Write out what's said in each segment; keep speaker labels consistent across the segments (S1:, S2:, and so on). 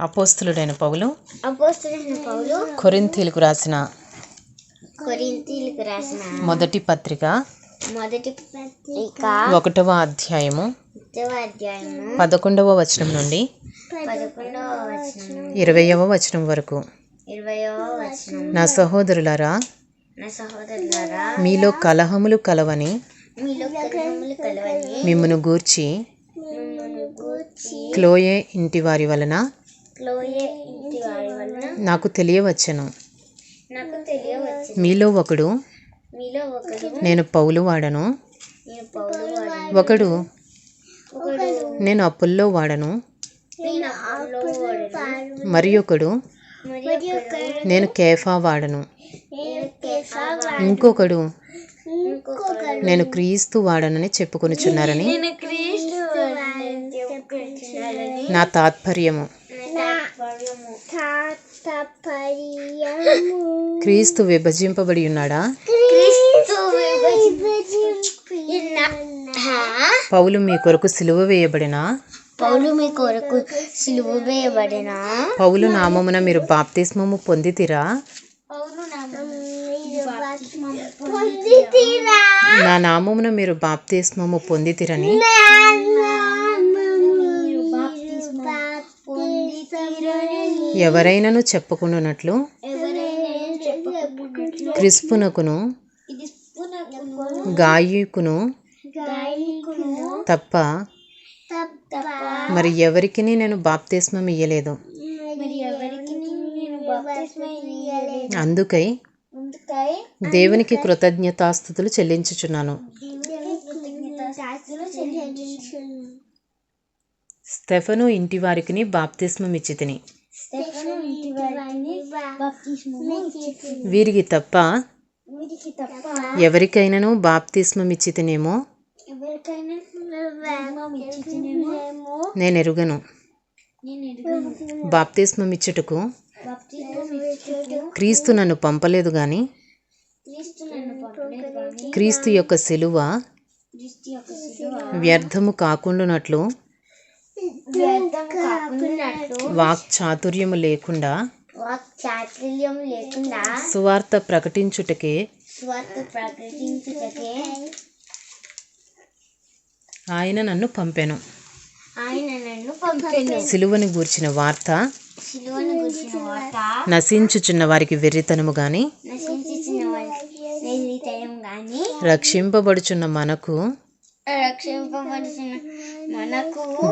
S1: అపోస్తలుడైన పౌలు కొరింథీయులకు రాసిన మొదటి పత్రిక 1వ అధ్యాయము 11వ వచనం నుండి 20వ వచనం వరకు. నా సహోదరులారా, మీలో కలహములు కలవని మిమ్మును గూర్చి క్లోయే ఇంటి వారి వలన నాకు తెలియవచ్చెను. మీలో ఒకడు నేను పౌలు వాడను, ఒకడు నేను అప్పుల్లో వాడను, మరి ఒకడు నేను కేఫా వాడను, ఇంకొకడు నేను క్రీస్తు వాడనని చెప్పుకొనుచున్నారని నా తాత్పర్యము. క్రీస్తు విభజింపబడి ఉన్నాడా? పౌలు మీ కొరకు సిలువ వేయబడినా? పౌలు నామమున మీరు బాప్తిస్మము పొందితిరా? నా నామమున మీరు బాప్తిస్మము పొందితిరని ఎవరైనాను చెప్పుకున్నట్లు క్రిస్పునకును గాయుకును తప్ప మరి ఎవరికి నేను బాప్తిస్మం ఇయ్యలేదు. అందుకై దేవునికి కృతజ్ఞతాస్తుతులు చెల్లించుచున్నాను. స్టెఫను ఇంటి వారికి బాప్తిస్మం ఇచ్చితిని. వీరికి తప్ప ఎవరికైనాను బాప్తిస్మం ఇచ్చితినేమో నేను ఎరుగను. బాప్తిస్మం ఇచ్చుటకు క్రీస్తు నన్ను పంపలేదు గాని క్రీస్తు యొక్క సిలువ వ్యర్థము కాకుండానట్లు వాక్చాతుర్యము లేకుండా సువార్త ప్రకటించుటకే ఆయన నన్ను పంపెను. సిలువను గూర్చిన వార్త నశించుచున్న వారికి వెర్రితనము గాని రక్షింపబడుచున్న మనకు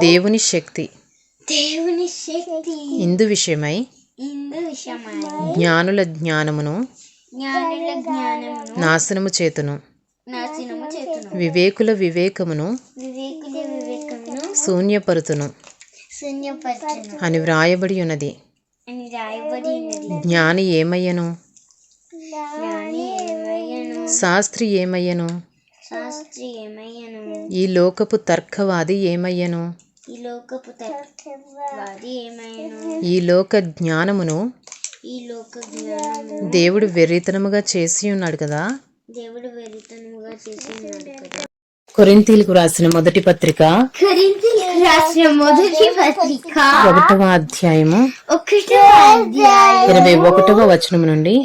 S1: దేవుని శక్తి. ఇందు విషయమై జ్ఞానుల జ్ఞానమును నాశనము చేతును, వివేకుల వివేకమును శూన్యపరుతును అని వ్రాయబడి ఉన్నది. జ్ఞాని ఏమయ్యను? శాస్త్రి ఏమయ్యను? ఈ లోకపు తర్కవాది ఏమయ్యను? ఈ లోక జ్ఞానమును దేవుడు వెర్రితనముగా చేసి ఉన్నాడు కదా. కొరింథీయులకు రాసిన మొదటి పత్రిక 1వ అధ్యాయము 21వ వచనం నుండి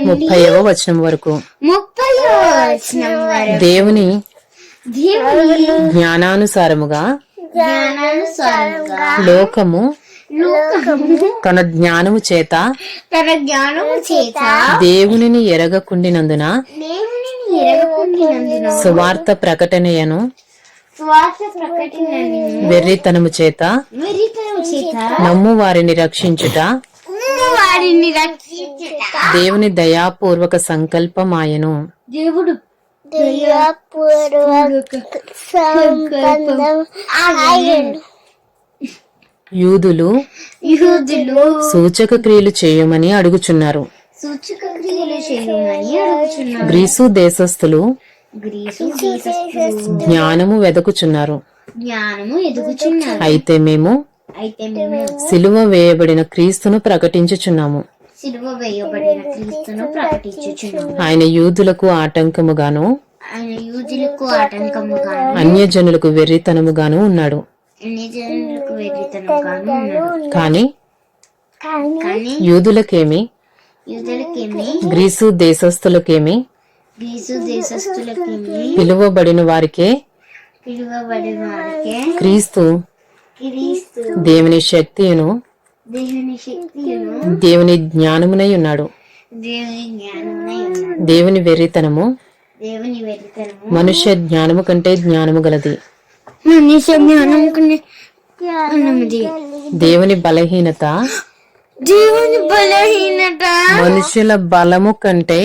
S1: 30వ వచనం వరకు. దేవుని జ్ఞానానుసారముగా లోకము తన జ్ఞానము చేత దేవునిని ఎరగకుండినందున సువార్త ప్రకటనయను వెర్రితనము చేత నమ్ము వారిని రక్షించుట దేవుని దయాపూర్వక సంకల్పమాయను. యూదులు సూచక క్రియలు చేయమని అడుగుచున్నారు. గ్రీసు దేశస్థులు జ్ఞానము వెదకుచున్నారు. అయితే మేము సిలువ వేయబడిన క్రీస్తును ప్రకటించుచున్నాము. ఆయన యూదులకు ఆటంకముగాను అన్యజనులకు వెర్రితనముగాను ఉన్నాడు.
S2: అన్ని జనులకు వెర్రితనంగాను ఉన్నాడు.
S1: కానీ
S2: కానీ
S1: యూదులకేమి
S2: యూదులకేమి
S1: గ్రీసు దేశస్థులకేమి
S2: గ్రీసు దేశస్థులకేమి
S1: పిలువబడిన వారికే
S2: పిలువబడిన వారికే
S1: క్రీస్తు
S2: క్రీస్తు
S1: దేవుని శక్తియును
S2: దేవుని శక్తియును
S1: దేవుని జ్ఞానమునై ఉన్నాడు.
S2: దేవుని జ్ఞానమునై ఉన్నాడు.
S1: దేవుని వెర్రితనము
S2: దేవుని వెర్రితనము
S1: మనుష్య జ్ఞానము కంటే జ్ఞానము గలది.
S2: మనుష్య జ్ఞానము కన్నా జ్ఞానముది.
S1: దేవుని బలహీనత
S2: దేవుని బలహీనత
S1: మనుషుల బలము కంటే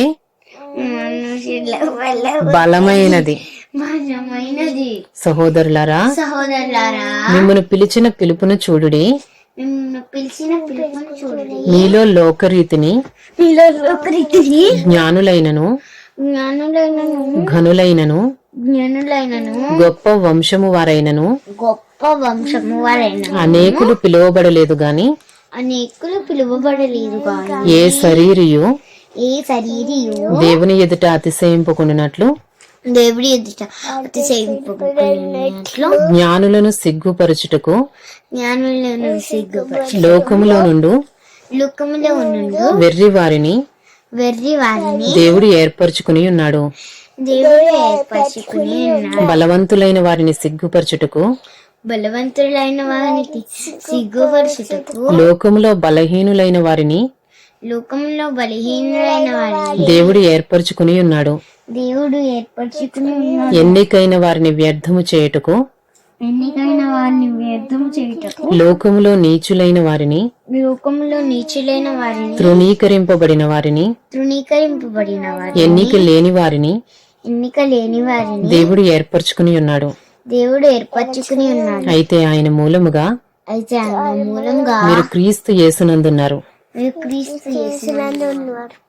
S2: మనుషుల బలము
S1: బలమైనది.
S2: బలమైనది.
S1: సహోదరులారా,
S2: సహోదరులారా,
S1: మిమ్మల్ని పిలిచిన పిలుపును చూడుడి.
S2: మిమ్మల్ని పిలిచిన పిలుపును చూడండి.
S1: మీలో లోకరీతిని
S2: మీలో లోకరీతిని
S1: జ్ఞానులైనను
S2: జ్ఞానులైనను
S1: ఘనులైనను
S2: జ్ఞానులైనను
S1: గొప్ప వంశము వారైనను
S2: గొప్ప వంశము వారైన
S1: అనేకులు పిలువబడలేదు గాని
S2: అనేకులు పిలువబడలేదు గాని
S1: ఏ శరీరియు
S2: ఏ శరీరియు
S1: దేవుని ఎదుట అతిశయింపుకున్నట్లు
S2: దేవుడి ఎదుట అతిశయింపబడినట్లు
S1: జ్ఞానులను సిగ్గుపరచుటకు
S2: జ్ఞానులను సిగ్గుపరచు
S1: లోకములో నుండు
S2: లోకములో ఉండు
S1: వెర్రి వారిని
S2: వెర్రి వారిని
S1: దేవుడు ఏర్పరచుకుని ఉన్నాడు.
S2: దేవుడు ఏర్పరచుకుని ఉన్నాడు.
S1: బలవంతులైన వారిని సిగ్గుపరచుటకు
S2: బలవంతులైన వారికి సిగ్గుపరచుటకు
S1: లోకములో బలహీనులైన వారిని
S2: లోకంలో బలహీనులైన వారిని
S1: దేవుడు ఏర్పరచుకుని ఉన్నాడు.
S2: దేవుడు ఏర్పరచుకుని ఉన్నాడు.
S1: ఎన్నికైన వారిని వ్యర్థము చేయుటకు
S2: ఎన్నికైన వారిని వ్యర్థం చేయుటకు
S1: లోకములో నీచులైన వారిని
S2: లోకంలో నీచులైన వారిని
S1: తృణీకరింపబడిన వారిని
S2: తృణీకరింపబడిన వారిని
S1: ఎన్నిక లేని వారిని
S2: ఎన్నిక లేని వారిని
S1: దేవుడు ఏర్పరచుకుని ఉన్నాడు.
S2: దేవుడు ఏర్పరచుకుని ఉన్నాడు.
S1: అయితే ఆయన మూలముగా
S2: అయితే ఆయన మూలంగా
S1: మీరు క్రీస్తు యేసునందున్నారు.
S2: మీరు క్రీస్తు యేసునందు ఉన్నారు.